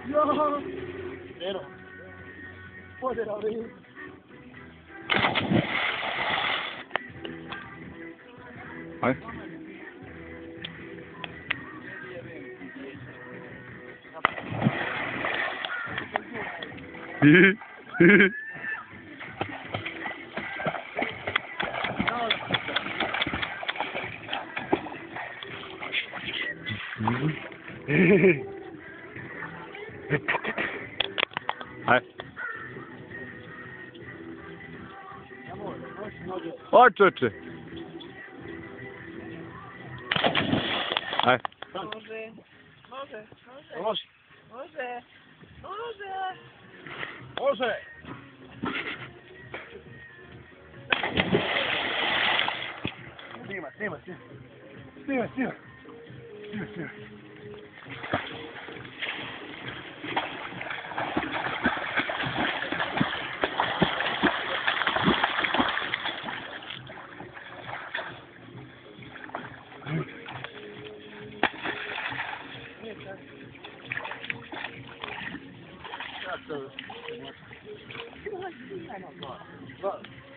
No. Cero. Poder abrir. Hej. Hej. Oj, čoče. Hej. Može. Može. Može. Može. Može. Može. Snima. Snima. That's